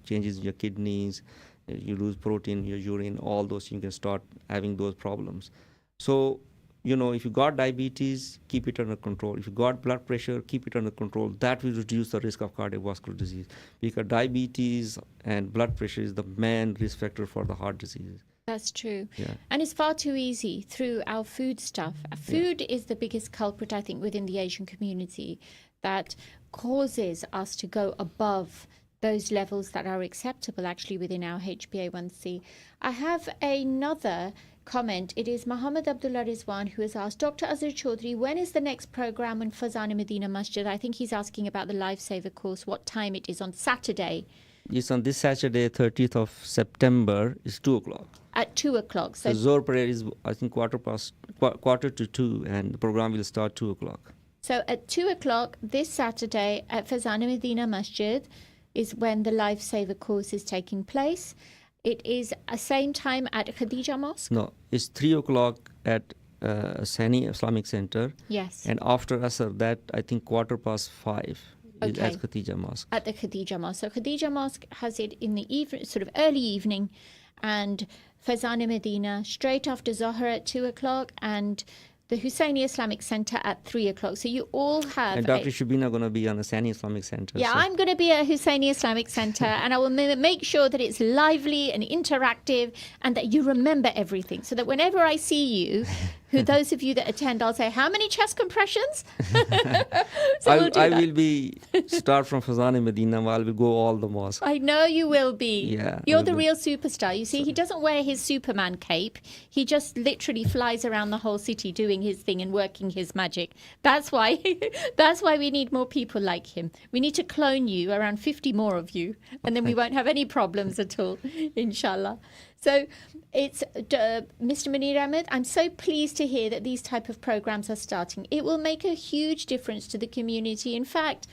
S3: changes in your kidneys, you lose protein in your urine, all those, you can start having those problems. So, if you got diabetes, keep it under control. If you got blood pressure, keep it under control. That will reduce the risk of cardiovascular disease, because diabetes and blood pressure is the main risk factor for the heart disease.
S2: That's true.
S3: Yeah.
S2: And it's far too easy through our food stuff. Food is the biggest culprit, I think, within the Asian community that causes us to go above those levels that are acceptable actually within our HbA1c. I have another comment. It is Muhammad Abdullah Rizwan who has asked, Dr. Azhar Chaudhry, when is the next program on Fazana Medina Masjid? I think he's asking about the Lifesaver course, what time it is on Saturday.
S3: Yes, on this Saturday, 30th of September, is 2 o'clock.
S2: At 2 o'clock. So
S3: the Zohar prayer is, I think, quarter to 2, and the program will start 2 o'clock.
S2: So at 2 o'clock this Saturday at Fazana Medina Masjid is when the Lifesaver course is taking place. It is the same time at Khadija Mosque?
S3: No, it's 3 o'clock at Sani Islamic Center.
S2: Yes.
S3: And after Asr, that, I think, 5:15 is at Khadija Mosque.
S2: At the Khadija Mosque. So Khadija Mosque has it in the evening, sort of early evening, and Fazana Medina straight after Zohar at 2 o'clock, and the Husseini Islamic Center at 3 o'clock. So you all have...
S3: And Dr. Shabina going to be on the Sani Islamic Center.
S2: Yeah, so I'm going to be at Husseini Islamic Center, and I will make sure that it's lively and interactive and that you remember everything, so that whenever I see you, those of you that attend, I'll say, how many chest compressions? So
S3: I will be start from Fazana Medina. I will go all the mosques.
S2: I know you will be.
S3: Yeah,
S2: you're the real superstar. You see, he doesn't wear his Superman cape. He just literally flies around the whole city doing his thing and working his magic. That's why we need more people like him. We need to clone you, around 50 more of you, and then we won't have any problems at all, inshallah. So it's Mr. Munir Ahmed, I'm so pleased to hear that these type of programs are starting. It will make a huge difference to the community. In fact,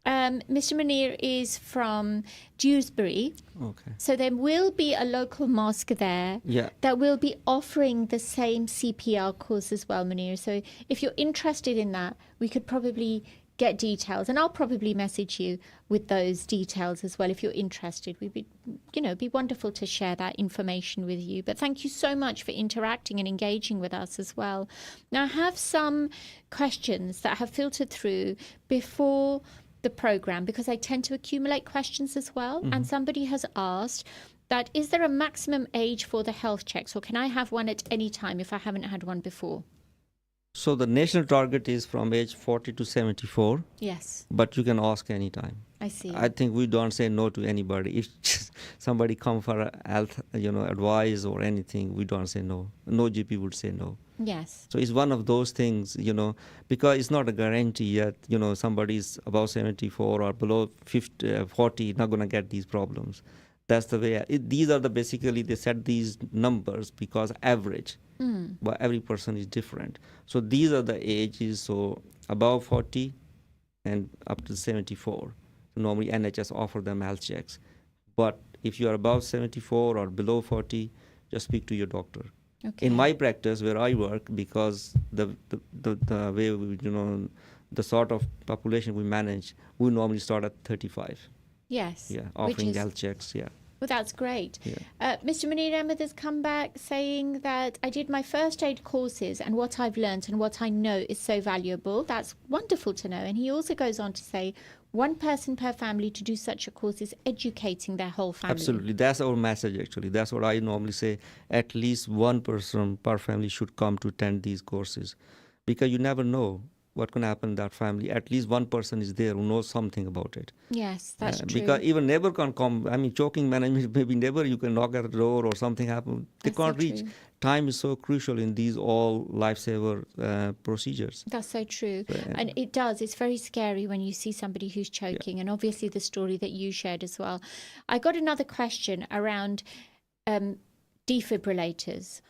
S2: Mr. Munir is from Dewsbury.
S3: Okay.
S2: So there will be a local mosque there that will be offering the same CPR course as well, Munir. So if you're interested in that, we could probably get details, and I'll probably message you with those details as well if you're interested. We'd be wonderful to share that information with you. But thank you so much for interacting and engaging with us as well. Now, I have some questions that have filtered through before the program, because I tend to accumulate questions as well. And somebody has asked that, is there a maximum age for the health checks, or can I have one at any time if I haven't had one before?
S3: So the national target is from age 40 to 74.
S2: Yes.
S3: But you can ask anytime.
S2: I see.
S3: I think we don't say no to anybody. If somebody come for health, advice or anything, we don't say no. No GP would say no.
S2: Yes.
S3: So it's one of those things, because it's not a guarantee yet, somebody's above 74 or below 40, not going to get these problems. That's the way. These are basically, they set these numbers because average. But every person is different. So these are the ages, so above 40 and up to 74. So normally NHS offer them health checks. But if you are above 74 or below 40, just speak to your doctor. Okay. In my practice where I work, because the way we, the sort of population we manage, we normally start at 35.
S2: Yes.
S3: Yeah, offering health checks, yeah.
S2: Well, that's great.
S3: Yeah.
S2: Mr. Munir Ahmed has come back saying that I did my first aid courses and what I've learned and what I know is so valuable. That's wonderful to know. And he also goes on to say one person per family to do such a course is educating their whole family.
S3: Absolutely. That's our message, actually. That's what I normally say. At least one person per family should come to attend these courses, because you never know what can happen in that family. At least one person is there who knows something about it.
S2: Yes, that's true.
S3: Because even neighbor can come. I mean, choking management, maybe neighbor, you can knock at the door or something happen. They
S2: That's
S3: can't
S2: so
S3: reach.
S2: true.
S3: Time is so crucial in these all lifesaver procedures.
S2: That's so true. And it does. It's very scary when you see somebody who's choking. And obviously the story that you shared as well. I got another question around defibrillators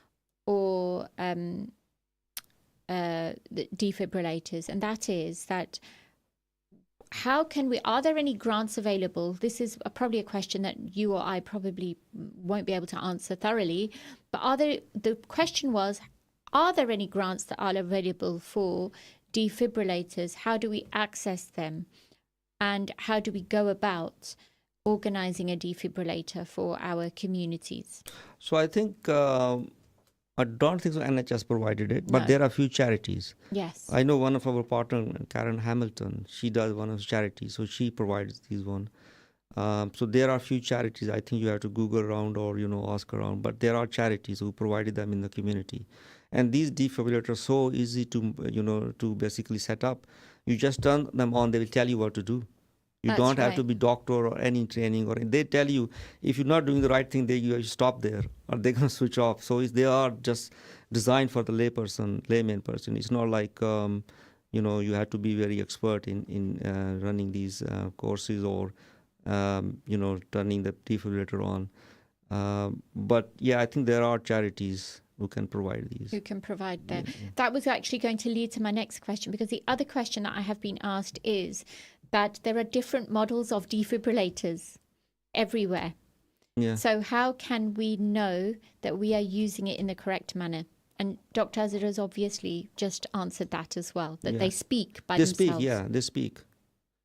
S2: or the defibrillators. And that is that how can we, are there any grants available? This is probably a question that you or I probably won't be able to answer thoroughly, but the question was, are there any grants that are available for defibrillators? How do we access them? And how do we go about organizing a defibrillator for our communities?
S3: So I think, I don't think so NHS provided it, but
S2: No.
S3: there are a few charities.
S2: Yes.
S3: I know one of our partner, Karen Hamilton, she does one of the charities, so she provides these one. So there are a few charities. I think you have to Google around or, ask around, but there are charities who provided them in the community. And these defibrillators are so easy to, to basically set up. You just turn them on, they will tell you what to do. You
S2: That's
S3: don't have
S2: right.
S3: to be doctor or any training, or they tell you if you're not doing the right thing, you stop there or they're going to switch off. So they are just designed for the layman person. It's not like, you have to be very expert in running these courses or, turning the defibrillator on. But yeah, I think there are charities who can provide these.
S2: Who can provide that. That was actually going to lead to my next question, because the other question that I have been asked is that there are different models of defibrillators everywhere.
S3: Yeah.
S2: So how can we know that we are using it in the correct manner? And Dr. Azad has obviously just answered that as well, that they speak by themselves.
S3: They speak.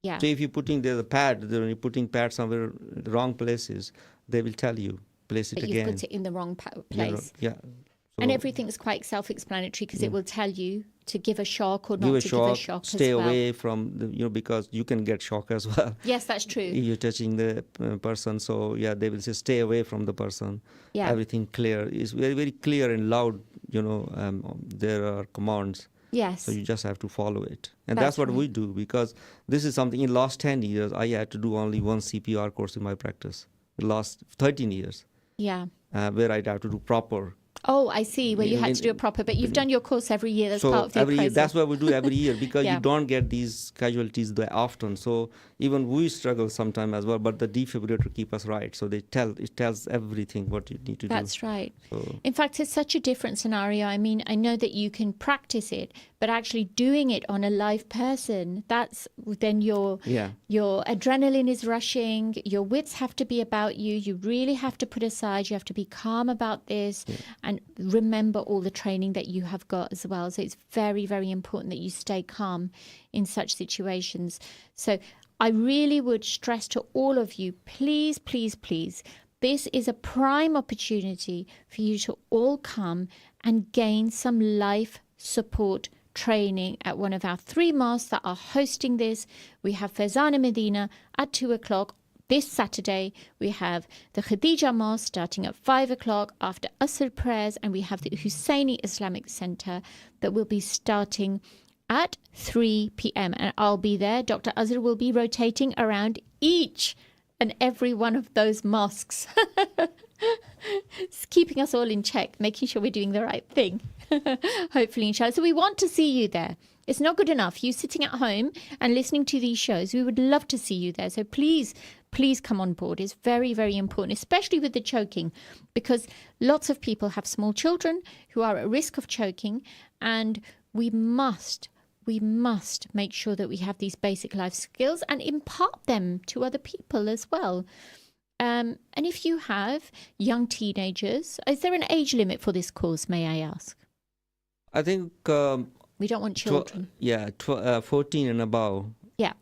S2: Yeah.
S3: So if you're putting the pad, you're putting pad somewhere the wrong places, they will tell you, place it
S2: But
S3: again.
S2: you've put it in the wrong place.
S3: Yeah. So
S2: And everything's quite self-explanatory, because it will tell you to give a shock or not
S3: give a
S2: to
S3: shock,
S2: give a shock
S3: stay
S2: as well.
S3: away from because you can get shock as well.
S2: Yes, that's true.
S3: If you're touching the person. So yeah, they will say stay away from the person.
S2: Yeah.
S3: Everything clear. It's very, very clear and loud, there are commands.
S2: Yes.
S3: So you just have to follow it. And
S2: That's
S3: that's what
S2: right.
S3: we do, because this is something in last 10 years, I had to do only one CPR course in my practice. The last 13 years,
S2: Yeah.
S3: where I'd have to do proper.
S2: Oh, I see, where you had to do it proper. But you've done your course every year. That's
S3: So
S2: part of the
S3: every year,
S2: process.
S3: that's what we do every year, because
S2: Yeah.
S3: you don't get these casualties that often. So even we struggle sometimes as well, but the defibrillator keep us right. So it tells everything what you need to do.
S2: That's right.
S3: So,
S2: In fact, it's such a different scenario. I mean, I know that you can practice it, but actually doing it on a live person, that's then your adrenaline is rushing, your wits have to be about you. You really have to put aside, you have to be calm about this and remember all the training that you have got as well. So it's very, very important that you stay calm in such situations. So I really would stress to all of you, please, please, please, this is a prime opportunity for you to all come and gain some life support training at one of our 3 mosques that are hosting this. We have Faizana Medina at 2 o'clock. This Saturday, we have the Khadija Mosque starting at 5 o'clock after Asr prayers, and we have the Husseini Islamic Center that will be starting at 3 p.m. And I'll be there. Dr. Azhar will be rotating around each and every one of those mosques. It's keeping us all in check, making sure we're doing the right thing. Hopefully, inshallah. So we want to see you there. It's not good enough. You sitting at home and listening to these shows, we would love to see you there. So please, please come on board. It's very, very important, especially with the choking, because lots of people have small children who are at risk of choking, and we must make sure that we have these basic life skills and impart them to other people as well. And if you have young teenagers, is there an age limit for this course, may I ask?
S3: I think
S2: We don't want children.
S3: 14 and above.
S2: Yeah.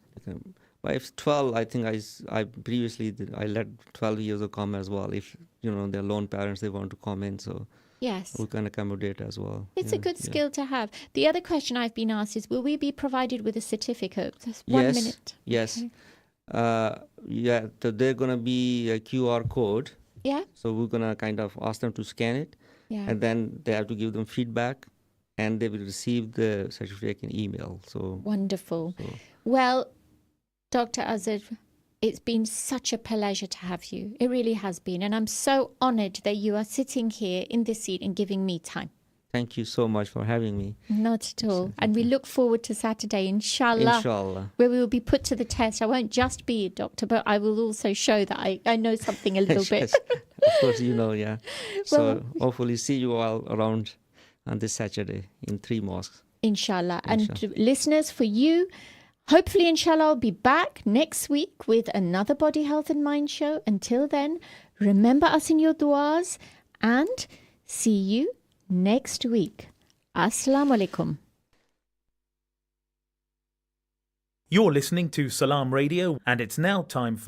S3: But if 12, I think I previously I let 12 years of come as well. If their lone parents, they want to come in, so
S2: Yes.
S3: we can accommodate as well.
S2: It's a good skill to have. The other question I've been asked is, will we be provided with a certificate? Just 1 minute.
S3: Yes.
S2: Okay.
S3: So they're gonna be a QR code.
S2: Yeah.
S3: So we're gonna kind of ask them to scan it,
S2: Yeah.
S3: and then they have to give them feedback, and they will receive the certificate in email. So
S2: Wonderful. Well, Dr. Asad, it's been such a pleasure to have you. It really has been. And I'm so honored that you are sitting here in this seat and giving me time.
S3: thank you so much for having me.
S2: Not at all. And we look forward to Saturday, inshallah,
S3: Inshallah.
S2: where we will be put to the test. I won't just be a doctor, but I will also show that I know something a little bit.
S3: Yes, of course, yeah. So
S2: Well-
S3: hopefully see you all around on this Saturday in 3 mosques.
S2: Inshallah. And listeners, for you, hopefully, inshallah, I'll be back next week with another Body Health and Mind show. Until then, remember us in your du'as and see you next week. Assalamu alaikum.
S10: You're listening to Salam Radio, and it's now time for